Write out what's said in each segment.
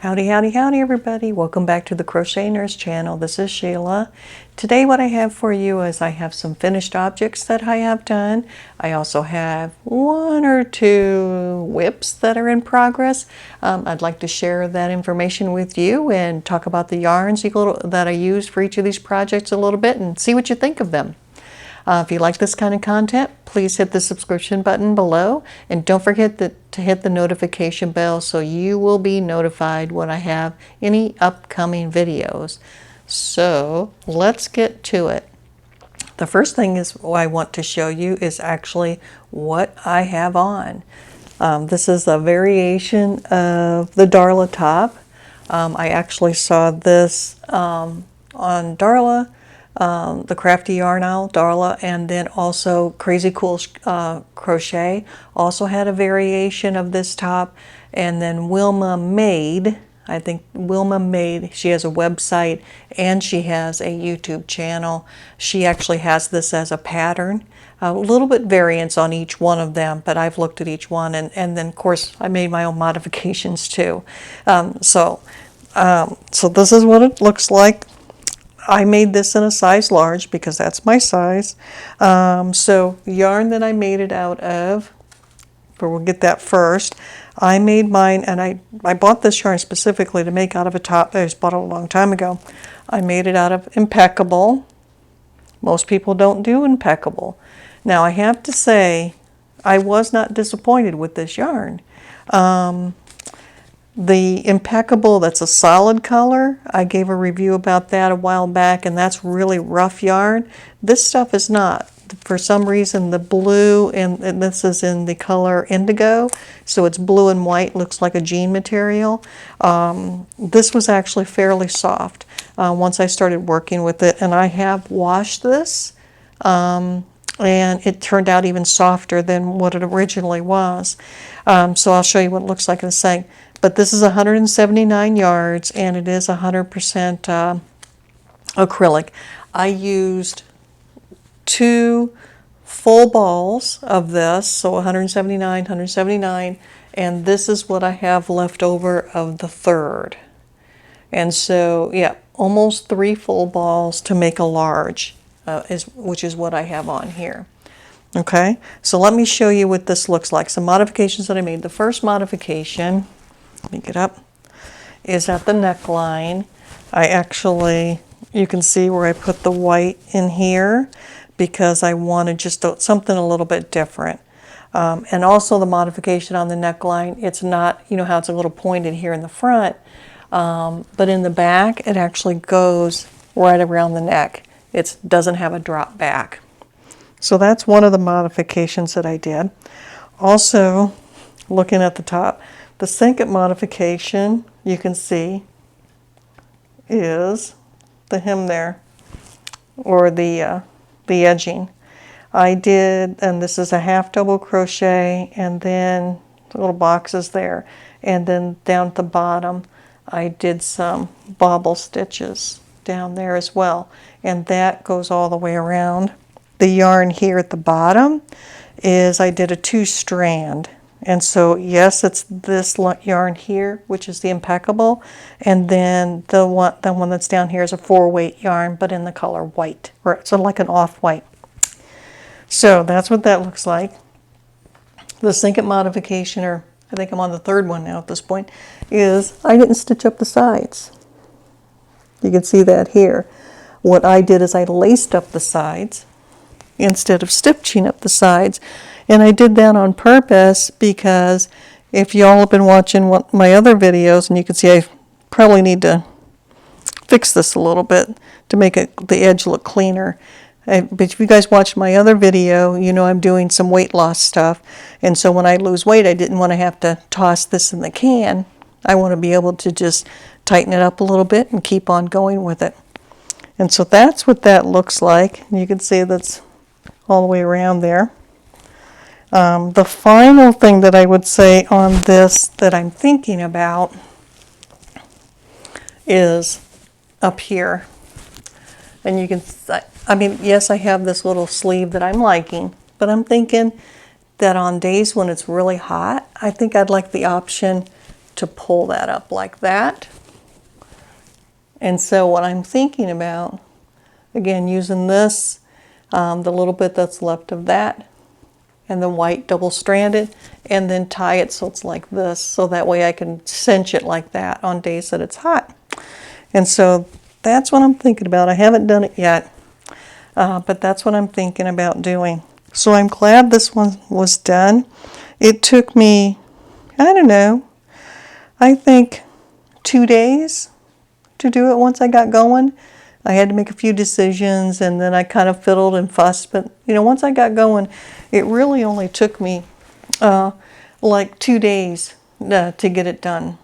Howdy, howdy, howdy everybody. Welcome back to the Crochet Nurse channel. This is Sheila. Today what I have for you is I have some finished objects that I have done. I also have one or two whips that are in progress. I'd like to share that information with you and talk about the yarns that I used for each of these projects a little bit and see what you think of them. If you like this kind of content, please hit the subscription button below and don't forget to hit the notification bell so you will be notified when I have any upcoming videos. So let's get to it. The first thing I want to show you is actually what I have on. This is a variation of the Darla top. I actually saw this on Darla. The Crafty Yarn Owl, Darla, and then also Crazy Cool Crochet also had a variation of this top. And then Wilma Made, I think Wilma Made, she has a website and she has a YouTube channel. She actually has this as a pattern. A little bit variance on each one of them, but I've looked at each one and then of course I made my own modifications too. So this is what it looks like. I made this in a size large because that's my size. So yarn that I made it out of, but we'll get that first. I made mine, and I bought this yarn specifically to make out of a top. I just bought it a long time ago. I made it out of Impeccable. Most people don't do Impeccable. Now I have to say, I was not disappointed with this yarn. The Impeccable, that's a solid color. I gave a review about that a while back, and that's really rough yarn. This stuff is not. For some reason, the blue, and this is in the color indigo, so it's blue and white, looks like a jean material. This was actually fairly soft once I started working with it, and I have washed this, and it turned out even softer than what it originally was. So I'll show you what it looks like in a second. But this is 179 yards and it is 100% acrylic. I used 2 full balls of this, so 179, and this is what I have left over of the third. And so, yeah, almost 3 full balls to make a large, which is what I have on here. Okay, so let me show you what this looks like. Some modifications that I made. The first modification, let me get up, is at the neckline. I actually, you can see where I put the white in here because I wanted just something a little bit different. And also the modification on the neckline, it's not, you know how it's a little pointed here in the front, but in the back it actually goes right around the neck. It doesn't have a drop back. So that's one of the modifications that I did. Also, looking at the top, the second modification you can see is the hem there, or the edging. I did, and this is a half double crochet, and then the little boxes there, and then down at the bottom I did some bobble stitches down there as well, and that goes all the way around. The yarn here at the bottom is I did a 2-strand. And so, yes, it's this yarn here, which is the Impeccable, and then the one that's down here is a 4-weight yarn, but in the color white, or sort of like an off-white. So that's what that looks like. The second modification, or I think I'm on the third one now at this point, is I didn't stitch up the sides. You can see that here. What I did is I laced up the sides instead of stitching up the sides. And I did that on purpose because if y'all have been watching my other videos, and you can see I probably need to fix this a little bit to make the edge look cleaner. But if you guys watched my other video, you know I'm doing some weight loss stuff. And so when I lose weight, I didn't want to have to toss this in the can. I want to be able to just tighten it up a little bit and keep on going with it. And so that's what that looks like. You can see that's all the way around there. The final thing that I would say on this that I'm thinking about is up here. And you can, I mean, yes, I have this little sleeve that I'm liking, but I'm thinking that on days when it's really hot, I think I'd like the option to pull that up like that. And so what I'm thinking about, again, using this, the little bit that's left of that, and the white double-stranded, and then tie it so it's like this, so that way I can cinch it like that on days that it's hot. And so that's what I'm thinking about. I haven't done it yet, but that's what I'm thinking about doing. So I'm glad this one was done. It took me, I don't know, I think 2 days to do it once I got going. I had to make a few decisions, and then I kind of fiddled and fussed, but you know, once I got going, it really only took me like 2 days to get it done.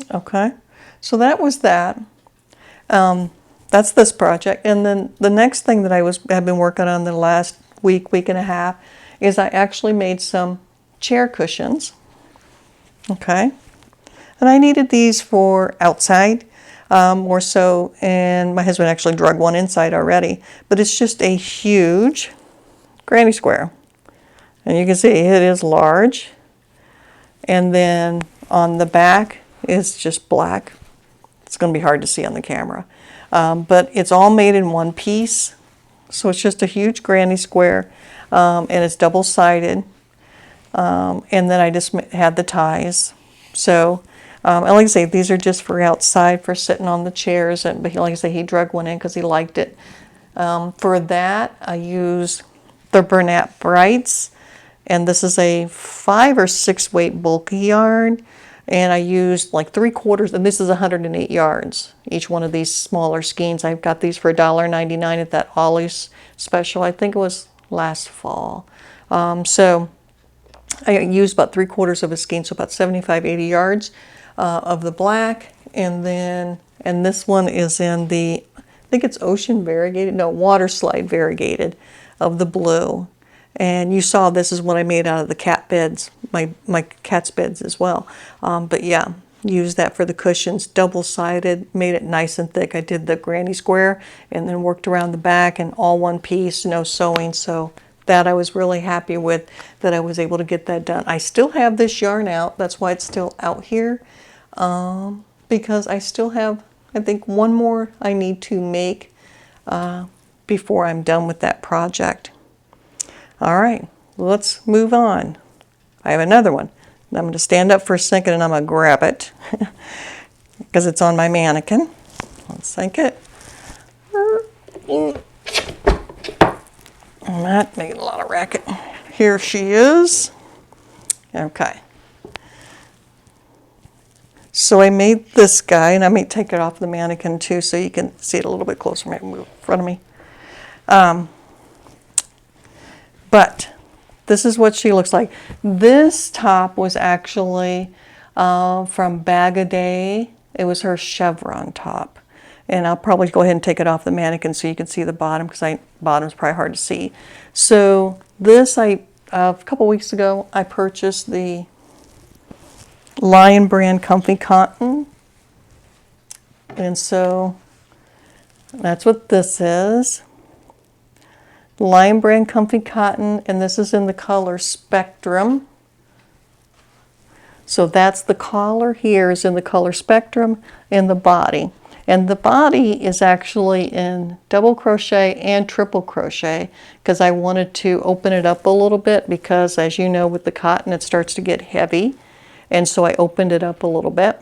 Okay, so that was that. That's this project. And then the next thing that I've been working on the last week and a half is I actually made some chair cushions. Okay, and I needed these for outside. More so, and my husband actually drug one inside already, but it's just a huge granny square, and you can see it is large, and then on the back is just black. It's going to be hard to see on the camera, but it's all made in one piece, so it's just a huge granny square, and it's double-sided, and then I just had the ties. So and like I say, these are just for outside, for sitting on the chairs. But like I say, he drug one in because he liked it. For that, I use the Bernat Brights. And this is a 5 or 6 weight bulky yarn. And I used like 3/4, and this is 108 yards. Each one of these smaller skeins. I've got these for $1.99 at that Ollie's special. I think it was last fall. So I used about 3/4 of a skein, so about 75, 80 yards. Of the black, and this one is in the, I think it's ocean variegated, no, water slide variegated of the blue. And you saw this is what I made out of the cat beds, my cat's beds as well. But yeah, used that for the cushions, double-sided, made it nice and thick. I did the granny square and then worked around the back, and all one piece, no sewing. So that I was really happy with, that I was able to get that done. I still have this yarn out. That's why it's still out here. Because I still have, I think, one more I need to make before I'm done with that project. All right, let's move on. I have another one. I'm going to stand up for a second and I'm going to grab it because it's on my mannequin. Let's sink it. That made a lot of racket. Here she is. Okay. So I made this guy, and I may take it off the mannequin too so you can see it a little bit closer. Maybe move in front of me. But this is what she looks like. This top was actually from Bag a Day. It was her chevron top. And I'll probably go ahead and take it off the mannequin so you can see the bottom, because bottom's probably hard to see. So this, a couple weeks ago, I purchased the Lion brand Comfy Cotton. And so that's what this is. Lion brand Comfy Cotton, and this is in the color Spectrum. So that's the collar here is in the color Spectrum, and the body. And the body is actually in double crochet and triple crochet because I wanted to open it up a little bit, because as you know with the cotton it starts to get heavy, and so I opened it up a little bit.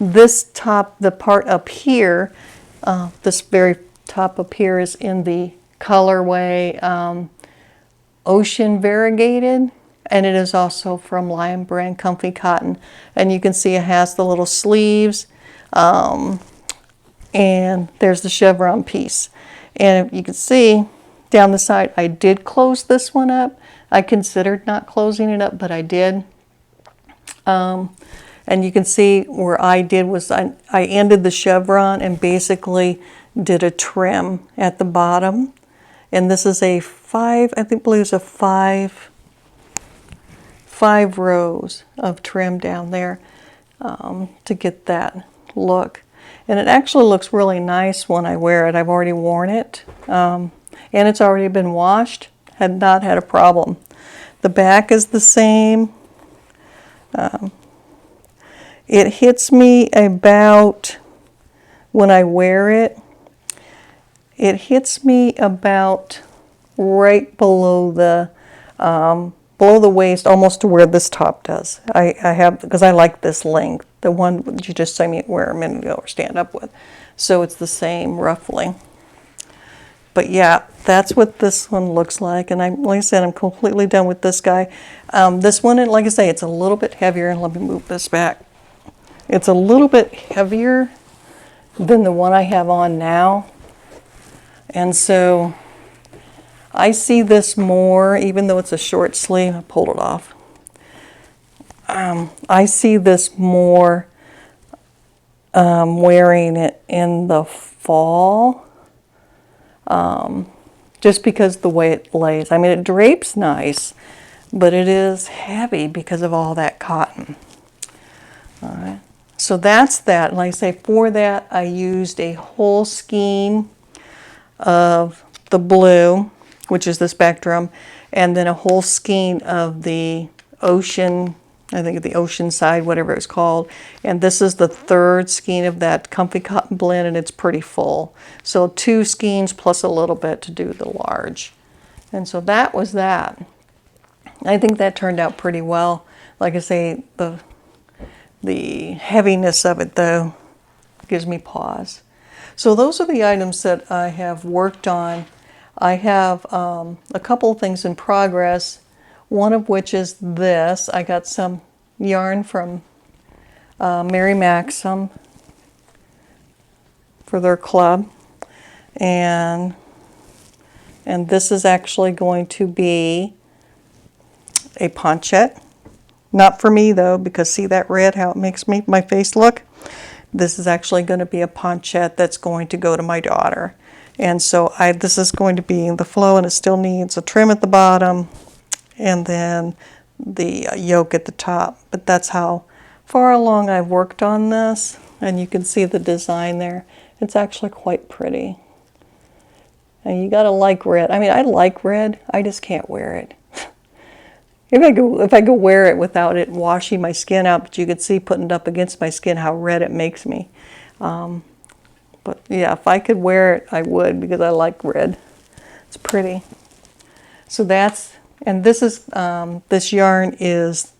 This top, the part up here, this very top up here is in the colorway Ocean Variegated, and it is also from Lion brand Comfy Cotton. And you can see it has the little sleeves, and there's the chevron piece. And you can see down the side, I did close this one up. I considered not closing it up, but I did. And you can see where I did was I ended the chevron and basically did a trim at the bottom. And this is a I believe it's a five rows of trim down there to get that look. And it actually looks really nice when I wear it. I've already worn it, and it's already been washed. Had not had a problem. The back is the same. it hits me about, when I wear it, it hits me about right below the waist, almost to where this top does. I have, because I like this length, the one that you just saw me wear a minute ago or stand up with. So it's the same roughly. But yeah, that's what this one looks like. And like I said, I'm completely done with this guy. This one, like I say, it's a little bit heavier. And let me move this back. It's a little bit heavier than the one I have on now. And so I see this more, even though it's a short sleeve. I pulled it off. I see this more wearing it in the fall. Just because the way it lays. I mean, it drapes nice, but it is heavy because of all that cotton. All right. So that's that. And like I say, for that, I used a whole skein of the blue, which is the Spectrum, and then a whole skein of the Ocean, I think the Ocean Side, whatever it's called. And this is the third skein of that Comfy Cotton blend, and it's pretty full. So 2 skeins plus a little bit to do the large. And so that was that. I think that turned out pretty well. Like I say, the heaviness of it, though, gives me pause. So those are the items that I have worked on. I have a couple of things in progress, one of which is this. I got some yarn from Mary Maxim for their club, and this is actually going to be a ponchette. Not for me though, because see that red, how it makes my face look? This is actually going to be a ponchette that's going to go to my daughter. And so this is going to be in the flow, and it still needs a trim at the bottom and then the yoke at the top. But that's how far along I've worked on this, and you can see the design there. It's actually quite pretty. And you gotta like red. I mean, I like red, I just can't wear it. If I go wear it without it washing my skin out, but you could see putting it up against my skin how red it makes me. But yeah, if I could wear it, I would, because I like red. It's pretty. So that's, and this is, this yarn is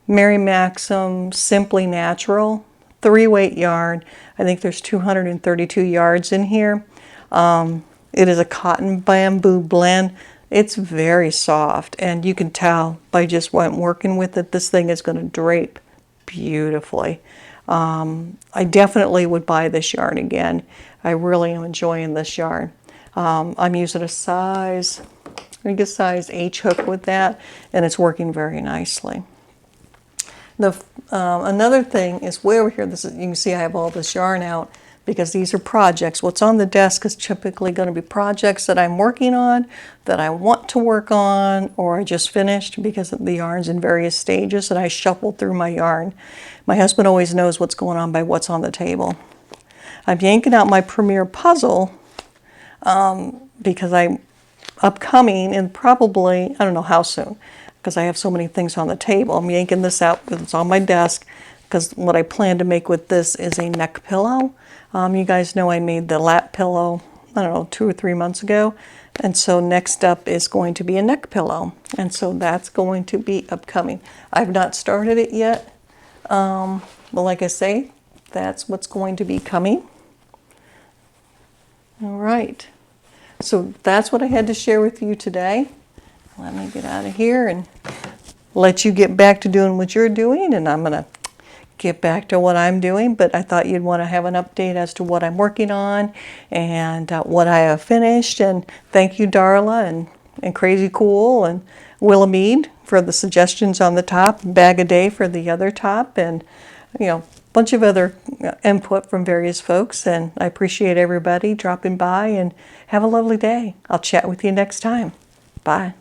Mary Maxim Simply Natural, 3-weight yarn. I think there's 232 yards in here. It is a cotton bamboo blend. It's very soft, and you can tell by just working with it, this thing is going to drape beautifully. I definitely would buy this yarn again. I really am enjoying this yarn. I'm using a size, I think a size H hook with that, and it's working very nicely. Another thing is way over here, you can see I have all this yarn out because these are projects. What's on the desk is typically going to be projects that I'm working on, that I want to work on, or I just finished, because the yarn's in various stages, and I shuffle through my yarn. My husband always knows what's going on by what's on the table. I'm yanking out my Premier puzzle because I'm upcoming, and probably, I don't know how soon, because I have so many things on the table. I'm yanking this out because it's on my desk, because what I plan to make with this is a neck pillow. You guys know I made the lap pillow, I don't know, 2 or 3 months ago. And so next up is going to be a neck pillow. And so that's going to be upcoming. I've not started it yet. But like I say, that's what's going to be coming. All right. So that's what I had to share with you today. Let me get out of here and let you get back to doing what you're doing. And I'm going to get back to what I'm doing, but I thought you'd want to have an update as to what I'm working on and what I have finished. And thank you, Darla and Crazy Cool and Willamede for the suggestions on the top, Bag a Day for the other top, and a bunch of other input from various folks. And I appreciate everybody dropping by, and have a lovely day. I'll chat with you next time. Bye.